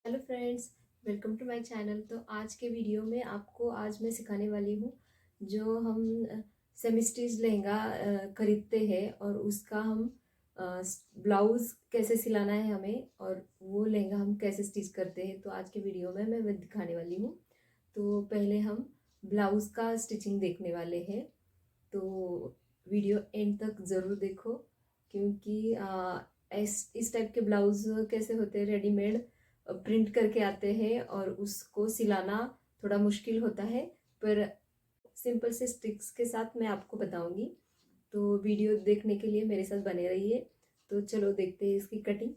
Hello friends, welcome to my channel. तो आज के वीडियो में आपको आज मैं सिखाने वाली हूँ जो हम सेमी स्टिच लहंगा खरीदते हैं और उसका हम ब्लाउज़ कैसे सिलाना है हमें और वो लहंगा हम कैसे स्टिच करते हैं। तो आज के वीडियो में मैं दिखाने वाली हूँ। तो पहले हम ब्लाउज़ का स्टिचिंग देखने वाले हैं। तो वीडियो एंड तक ज़रूर देखो क्योंकि इस टाइप के ब्लाउज़ कैसे होते हैं, रेडीमेड प्रिंट करके आते हैं और उसको सिलाना थोड़ा मुश्किल होता है, पर सिंपल से स्टिक्स के साथ मैं आपको बताऊंगी। तो वीडियो देखने के लिए मेरे साथ बने रहिए। तो चलो देखते हैं इसकी कटिंग।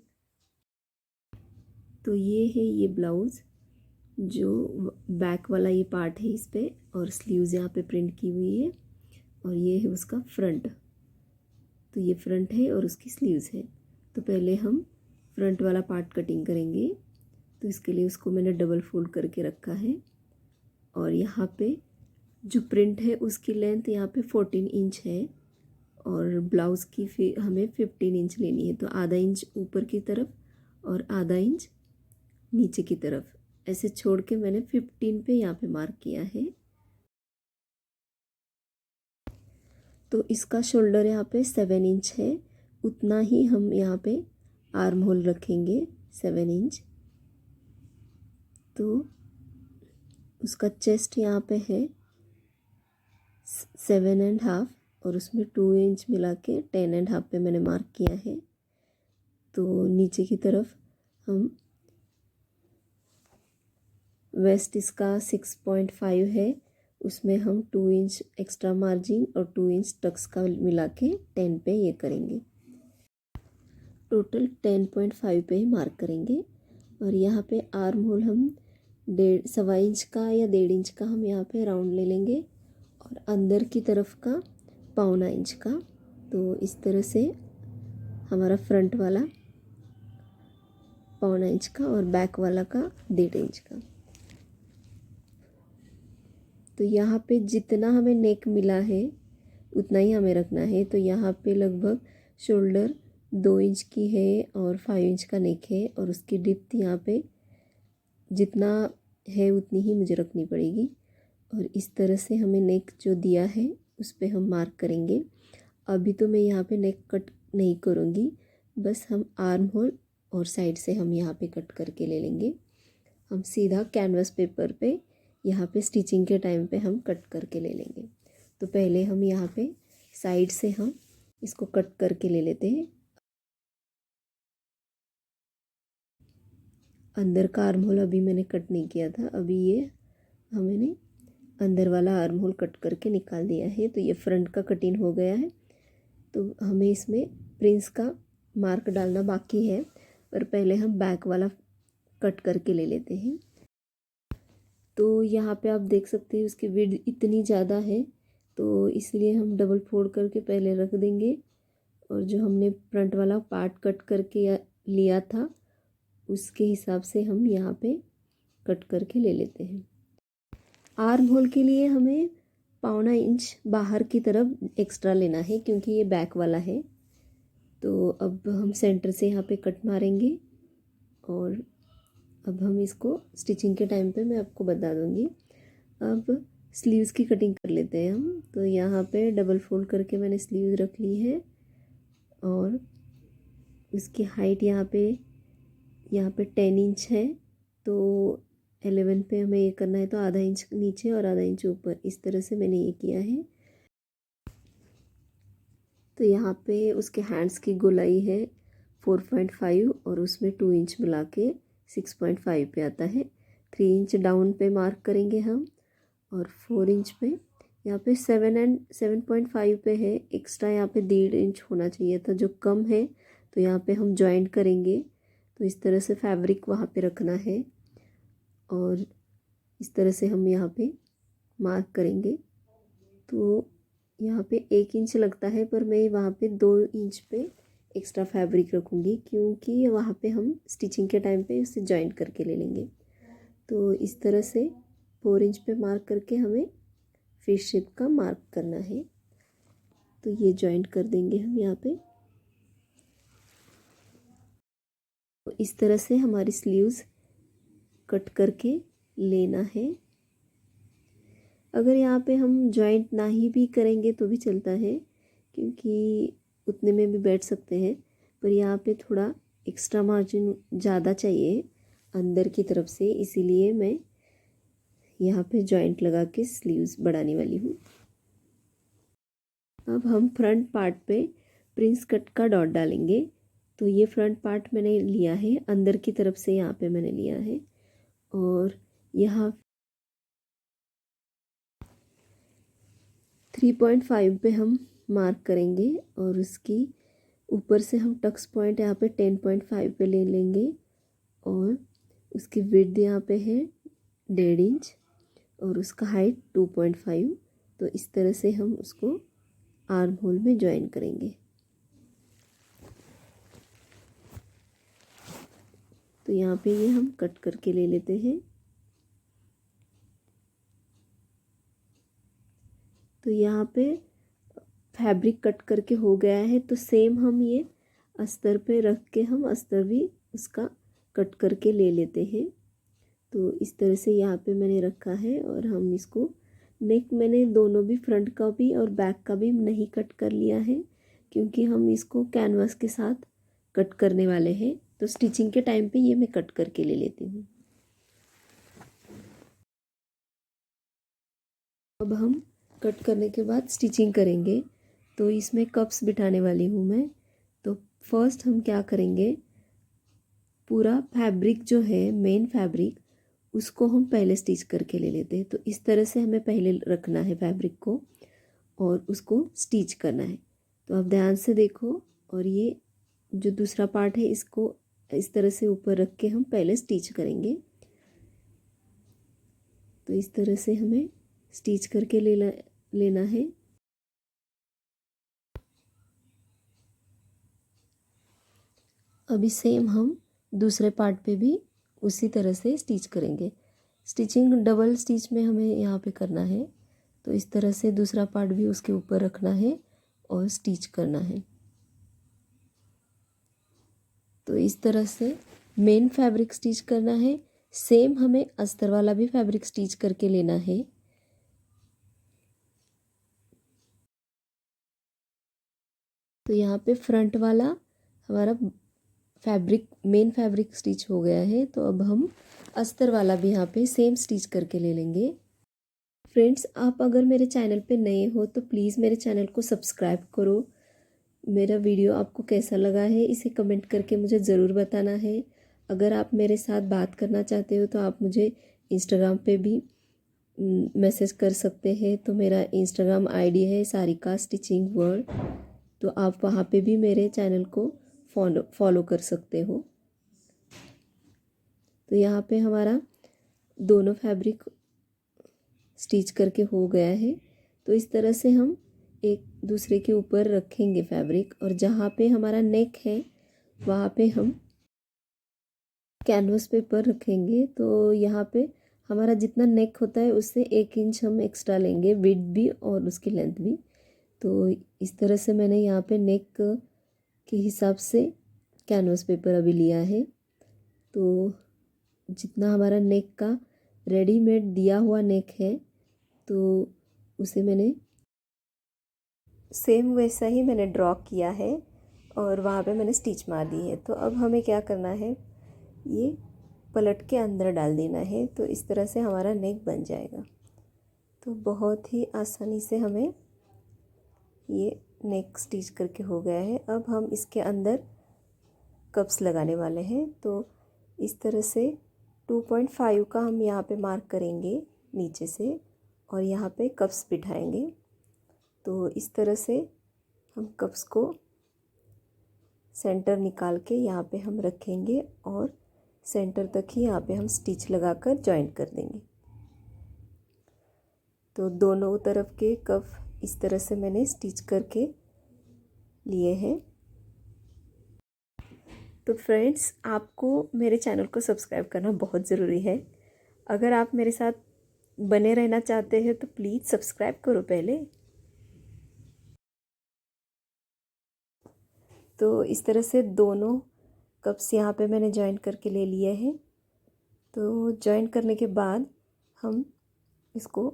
तो ये है ये ब्लाउज़, जो बैक वाला ये पार्ट है इस पे और स्लीव्स यहाँ पे प्रिंट की हुई है और ये है उसका फ्रंट। तो ये फ्रंट है और उसकी स्लीव्स है। तो पहले हम फ्रंट वाला पार्ट कटिंग करेंगे। तो इसके लिए उसको मैंने डबल फोल्ड करके रखा है और यहाँ पे जो प्रिंट है उसकी लेंथ यहाँ पे 14 इंच है और ब्लाउज़ की हमें 15 इंच लेनी है। तो आधा इंच ऊपर की तरफ और आधा इंच नीचे की तरफ ऐसे छोड़ के मैंने 15 पे यहाँ पे मार्क किया है। तो इसका शोल्डर यहाँ पे 7 इंच है, उतना ही हम यहाँ पे आर्म होल रखेंगे 7 इंच। तो उसका चेस्ट यहाँ पे है 7.5 और उसमें 2 इंच मिला के 10.5 पे मैंने मार्क किया है। तो नीचे की तरफ हम वेस्ट इसका 6.5 है, उसमें हम 2 इंच एक्स्ट्रा मार्जिन और 2 इंच टक्स का मिला के 10 पे ये करेंगे। टोटल 10.5 पे ही मार्क करेंगे। और यहाँ पे आर्म होल हम 1.25 इंच का या 1.5 इंच का हम यहाँ पे राउंड ले लेंगे और अंदर की तरफ का 1.25 इंच का। तो इस तरह से हमारा फ्रंट वाला 1.25 इंच का और बैक वाला का 1.5 इंच का। तो यहाँ पे जितना हमें नेक मिला है उतना ही हमें रखना है। तो यहाँ पे लगभग शोल्डर 2 इंच की है और 5 इंच का नेक है और उसकी डिप्थ यहाँ पे जितना है उतनी ही मुझे रखनी पड़ेगी। और इस तरह से हमें नेक जो दिया है उस पर हम मार्क करेंगे। अभी तो मैं यहाँ पे नेक कट नहीं करूँगी, बस हम आर्म होल और साइड से हम यहाँ पे कट करके ले लेंगे। हम सीधा कैनवस पेपर पे यहाँ पे स्टिचिंग के टाइम पे हम कट करके ले लेंगे। तो पहले हम यहाँ पे साइड से हम इसको कट करके ले लेते हैं। अंदर का आर्म होल अभी मैंने कट नहीं किया था, अभी ये मैंने अंदर वाला आर्म होल कट करके निकाल दिया है। तो ये फ्रंट का कटिंग हो गया है। तो हमें इसमें प्रिंस का मार्क डालना बाकी है, पर पहले हम बैक वाला कट करके ले लेते हैं। तो यहाँ पे आप देख सकते हैं उसकी विड्थ इतनी ज़्यादा है, तो इसलिए हम डबल फोल्ड करके पहले रख देंगे और जो हमने फ्रंट वाला पार्ट कट करके लिया था उसके हिसाब से हम यहाँ पे कट करके ले लेते हैं। आर्म होल के लिए हमें 1.25 इंच बाहर की तरफ एक्स्ट्रा लेना है क्योंकि ये बैक वाला है। तो अब हम सेंटर से यहाँ पे कट मारेंगे और अब हम इसको स्टिचिंग के टाइम पे मैं आपको बता दूँगी। अब स्लीव्स की कटिंग कर लेते हैं हम। तो यहाँ पे डबल फोल्ड करके मैंने स्लीव्स रख ली है और उसकी हाइट यहाँ पे 10 इंच है। तो 11 पे हमें ये करना है, तो आधा इंच नीचे और आधा इंच ऊपर, इस तरह से मैंने ये किया है। तो यहाँ पे उसके हैंड्स की गोलाई है 4.5 और उसमें 2 इंच मिला के 6.5 पे आता है। 3 इंच डाउन पे मार्क करेंगे हम और 4 इंच पे यहाँ पे 7.5 पे है एक्स्ट्रा। यहाँ पे 1.5 इंच होना चाहिए था जो कम है, तो यहाँ पे हम जॉइंट करेंगे। तो इस तरह से फैब्रिक वहाँ पे रखना है और इस तरह से हम यहाँ पे मार्क करेंगे। तो यहाँ पे 1 इंच लगता है, पर मैं वहाँ पे 2 इंच पे एक्स्ट्रा फैब्रिक रखूँगी क्योंकि वहाँ पे हम स्टिचिंग के टाइम पे इसे जॉइंट करके ले लेंगे। तो इस तरह से 4 इंच पे मार्क करके हमें फिश शेप का मार्क करना है। तो ये जॉइंट कर देंगे हम यहाँ पे। तो इस तरह से हमारी स्लीव्स कट करके लेना है। अगर यहाँ पे हम जॉइंट ना ही भी करेंगे तो भी चलता है, क्योंकि उतने में भी बैठ सकते हैं, पर यहाँ पे थोड़ा एक्स्ट्रा मार्जिन ज़्यादा चाहिए अंदर की तरफ से, इसीलिए मैं यहाँ पे जॉइंट लगा के स्लीव्स बढ़ाने वाली हूँ। अब हम फ्रंट पार्ट पे प्रिंस कट का डॉट डालेंगे। तो ये फ्रंट पार्ट मैंने लिया है, अंदर की तरफ से यहाँ पे मैंने लिया है, और यहाँ 3.5 पे हम मार्क करेंगे, और उसकी ऊपर से हम टक्स पॉइंट यहाँ पे 10.5 पे ले लेंगे, और उसकी विड्थ यहाँ पे है 1.5 इंच और उसका हाइट 2.5। तो इस तरह से हम उसको आर्म होल में ज्वाइन करेंगे। तो यहाँ पे ये हम कट करके ले लेते हैं। तो यहाँ पे फैब्रिक कट करके हो गया है, तो सेम हम ये अस्तर पे रख के हम अस्तर भी उसका कट करके ले लेते हैं। तो इस तरह से यहाँ पे मैंने रखा है, और हम इसको नेक मैंने दोनों भी फ्रंट का भी और बैक का भी नहीं कट कर लिया है, क्योंकि हम इसको कैनवास के साथ कट करने वाले हैं। तो स्टिचिंग के टाइम पे ये मैं कट करके ले लेती हूँ। अब हम कट करने के बाद स्टिचिंग करेंगे। तो इसमें कप्स बिठाने वाली हूँ मैं। तो फर्स्ट हम क्या करेंगे, पूरा फैब्रिक जो है मेन फैब्रिक, उसको हम पहले स्टिच करके ले लेते हैं। तो इस तरह से हमें पहले रखना है फैब्रिक को, और उसको स्टिच करना है। तो आप ध्यान से देखो, और ये जो दूसरा पार्ट है इसको इस तरह से ऊपर रख के हम पहले स्टिच करेंगे। तो इस तरह से हमें स्टिच करके लेना है। अभी सेम हम दूसरे पार्ट पे भी उसी तरह से स्टिच करेंगे। स्टिचिंग डबल स्टिच में हमें यहाँ पे करना है। तो इस तरह से दूसरा पार्ट भी उसके ऊपर रखना है और स्टिच करना है। तो इस तरह से मेन फैब्रिक स्टिच करना है। सेम हमें अस्तर वाला भी फैब्रिक स्टिच करके लेना है। तो यहाँ पे फ्रंट वाला हमारा फैब्रिक मेन फैब्रिक स्टिच हो गया है। तो अब हम अस्तर वाला भी यहाँ पे सेम स्टिच करके ले लेंगे। फ्रेंड्स, आप अगर मेरे चैनल पे नए हो तो प्लीज़ मेरे चैनल को सब्सक्राइब करो। मेरा वीडियो आपको कैसा लगा है इसे कमेंट करके मुझे ज़रूर बताना है। अगर आप मेरे साथ बात करना चाहते हो तो आप मुझे इंस्टाग्राम पे भी मैसेज कर सकते हैं। तो मेरा इंस्टाग्राम आईडी है सारिका स्टिचिंग वर्ल्ड। तो आप वहाँ पे भी मेरे चैनल को फॉलो कर सकते हो। तो यहाँ पे हमारा दोनों फैब्रिक स्टिच करके हो गया है। तो इस तरह से हम एक दूसरे के ऊपर रखेंगे फैब्रिक, और जहाँ पे हमारा नेक है वहाँ पे हम कैनवस पेपर रखेंगे। तो यहाँ पे हमारा जितना नेक होता है उससे 1 इंच हम एक्स्ट्रा लेंगे, विड्थ भी और उसकी लेंथ भी। तो इस तरह से मैंने यहाँ पे नेक के हिसाब से कैनवस पेपर अभी लिया है। तो जितना हमारा नेक का रेडीमेड दिया हुआ नेक है, तो उसे मैंने सेम वैसा ही मैंने ड्रॉ किया है, और वहाँ पे मैंने स्टिच मार दी है। तो अब हमें क्या करना है, ये पलट के अंदर डाल देना है। तो इस तरह से हमारा नेक बन जाएगा। तो बहुत ही आसानी से हमें ये नेक स्टिच करके हो गया है। अब हम इसके अंदर कप्स लगाने वाले हैं। तो इस तरह से 2.5 का हम यहाँ पे मार्क करेंगे नीचे से, और यहाँ पे कप्स बिठाएंगे। तो इस तरह से हम कप्स को सेंटर निकाल के यहाँ पे हम रखेंगे, और सेंटर तक ही यहाँ पे हम स्टिच लगाकर जॉइंट कर देंगे। तो दोनों तरफ के कप इस तरह से मैंने स्टिच करके लिए हैं। तो फ्रेंड्स, आपको मेरे चैनल को सब्सक्राइब करना बहुत ज़रूरी है। अगर आप मेरे साथ बने रहना चाहते हैं तो प्लीज़ सब्सक्राइब करो पहले। तो इस तरह से दोनों कप्स यहाँ पे मैंने जॉइन करके ले लिए हैं। तो जॉइन करने के बाद हम इसको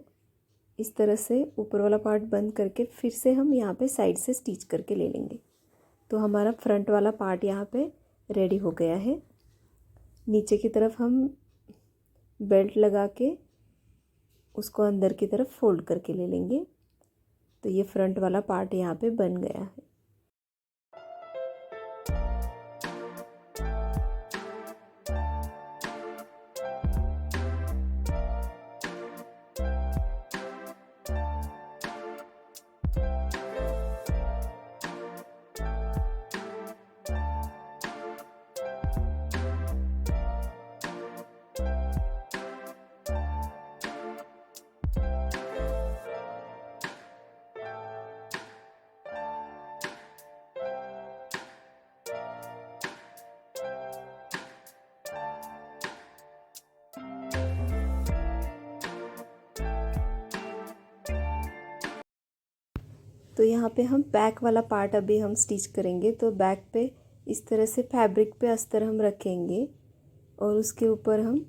इस तरह से ऊपर वाला पार्ट बंद करके फिर से हम यहाँ पे साइड से स्टिच करके ले लेंगे। तो हमारा फ्रंट वाला पार्ट यहाँ पे रेडी हो गया है। नीचे की तरफ हम बेल्ट लगा के उसको अंदर की तरफ फोल्ड करके ले लेंगे। तो ये फ्रंट वाला पार्ट यहाँ पे बन गया है। तो यहाँ पे हम बैक वाला पार्ट अभी हम स्टिच करेंगे। तो बैक पे इस तरह से फैब्रिक पे अस्तर हम रखेंगे और उसके ऊपर हम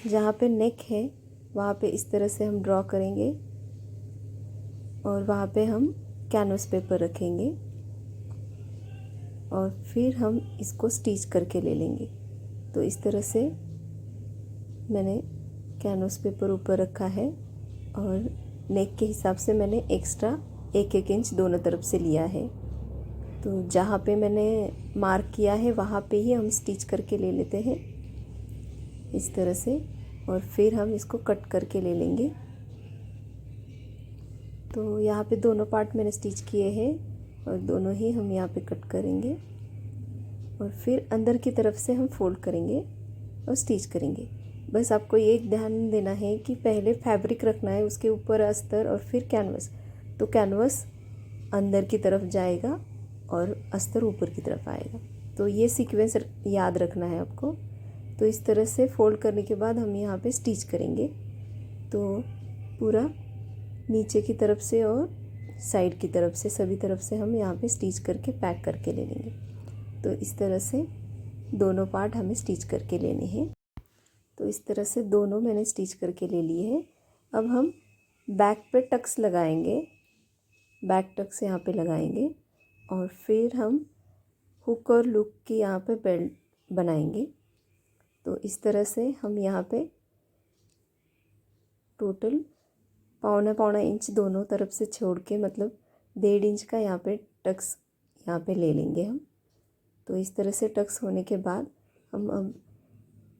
जहाँ पे नेक है वहाँ पे इस तरह से हम ड्रॉ करेंगे और वहाँ पे हम कैनवस पेपर रखेंगे और फिर हम इसको स्टिच करके ले लेंगे। तो इस तरह से मैंने कैनवस पेपर ऊपर रखा है और नेक के हिसाब से मैंने एक्स्ट्रा 1-1 इंच दोनों तरफ से लिया है। तो जहाँ पे मैंने मार्क किया है वहाँ पे ही हम स्टिच करके ले लेते हैं इस तरह से और फिर हम इसको कट करके ले लेंगे। तो यहाँ पे दोनों पार्ट मैंने स्टिच किए हैं और दोनों ही हम यहाँ पे कट करेंगे और फिर अंदर की तरफ से हम फोल्ड करेंगे और स्टिच करेंगे। बस आपको ये ध्यान देना है कि पहले फैब्रिक रखना है, उसके ऊपर अस्तर और फिर कैनवस। तो कैनवस अंदर की तरफ जाएगा और अस्तर ऊपर की तरफ आएगा। तो ये सीक्वेंस याद रखना है आपको। तो इस तरह से फोल्ड करने के बाद हम यहाँ पे स्टिच करेंगे। तो पूरा नीचे की तरफ से और साइड की तरफ से सभी तरफ से हम यहाँ पे स्टिच करके पैक करके ले लेंगे। तो इस तरह से दोनों पार्ट हमें स्टिच करके लेने हैं। तो इस तरह से दोनों मैंने स्टिच करके ले लिए हैं। अब हम बैक पे टक्स लगाएंगे, बैक टक्स यहाँ पे लगाएंगे और फिर हम हुक और लूप की यहाँ पे बेल्ट बनाएंगे। तो इस तरह से हम यहाँ पे टोटल 1.25 इंच दोनों तरफ से छोड़ के मतलब 1.5 इंच का यहाँ पे टक्स यहाँ पे ले लेंगे हम। तो इस तरह से टक्स होने के बाद हम अब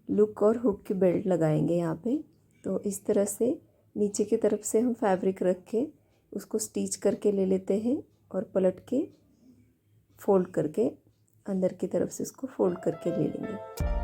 लुक और हुक की बेल्ट लगाएंगे यहाँ पे। तो इस तरह से नीचे की तरफ से हम फैब्रिक रख के उसको स्टिच करके ले लेते हैं और पलट के फोल्ड करके अंदर की तरफ से उसको फोल्ड करके ले लेंगे।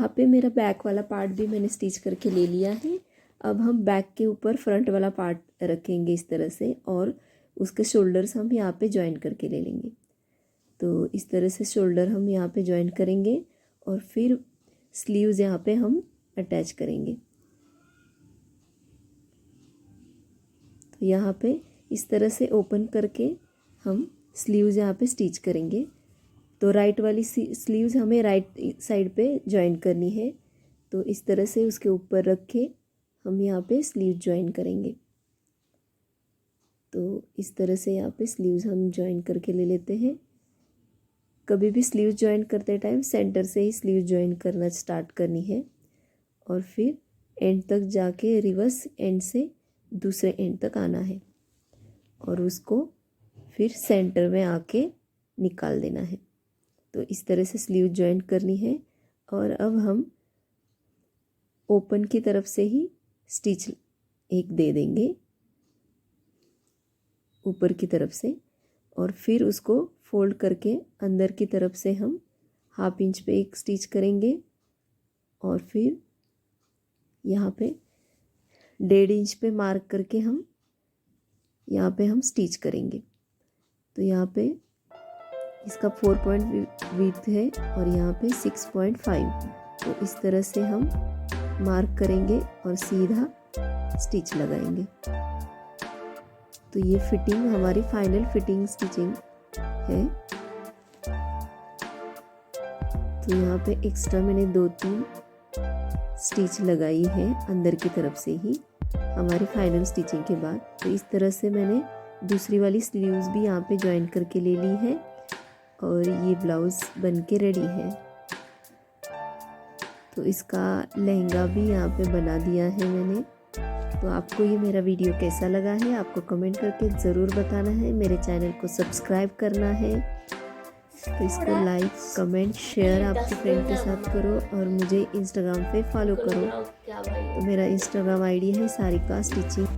यहाँ पे मेरा बैक वाला पार्ट भी मैंने स्टिच करके ले लिया है। अब हम बैक के ऊपर फ्रंट वाला पार्ट रखेंगे इस तरह से, और उसके शोल्डर्स हम यहाँ पे जॉइन करके ले लेंगे। तो इस तरह से शोल्डर हम यहाँ पे जॉइन करेंगे और फिर स्लीव्स यहाँ पे हम अटैच करेंगे। तो यहाँ पे इस तरह से ओपन करके हम स्लीव्स यहाँ पे स्टिच करेंगे। तो राइट वाली स्लीव्स हमें राइट साइड पे जॉइन करनी है। तो इस तरह से उसके ऊपर रख के हम यहाँ पे स्लीव जॉइन करेंगे। तो इस तरह से यहाँ पे स्लीव्स हम जॉइन करके ले लेते हैं। कभी भी स्लीव जॉइन करते टाइम सेंटर से ही स्लीव जॉइन करना स्टार्ट करनी है और फिर एंड तक जाके रिवर्स एंड से दूसरे एंड तक आना है और उसको फिर सेंटर में आके निकाल देना है। तो इस तरह से स्लीव जॉइन करनी है। और अब हम ओपन की तरफ से ही स्टिच एक दे देंगे ऊपर की तरफ से, और फिर उसको फोल्ड करके अंदर की तरफ से हम 1/2 इंच पे एक स्टिच करेंगे और फिर यहाँ पे 1.5 इंच पे मार्क करके हम यहाँ पे हम स्टिच करेंगे। तो यहाँ पे इसका 4 पॉइंट विड्थ है और यहाँ पे 6.5। तो इस तरह से हम मार्क करेंगे और सीधा स्टिच लगाएंगे। तो ये फिटिंग हमारी फाइनल फिटिंग स्टिचिंग है। तो यहाँ पे एक्स्ट्रा मैंने 2-3 स्टिच लगाई है अंदर की तरफ से ही हमारी फाइनल स्टिचिंग के बाद। तो इस तरह से मैंने दूसरी वाली स्लीव्स भी यहाँ पे जॉइन करके ले ली है और ये ब्लाउज़ बन के रेडी है। तो इसका लहंगा भी यहाँ पे बना दिया है मैंने। तो आपको ये मेरा वीडियो कैसा लगा है आपको कमेंट करके ज़रूर बताना है। मेरे चैनल को सब्सक्राइब करना है। तो इसको लाइक कमेंट शेयर आपके फ्रेंड के साथ करो और मुझे इंस्टाग्राम पे फॉलो करो। तो मेरा इंस्टाग्राम आईडी है सारिका स्टिचिंग।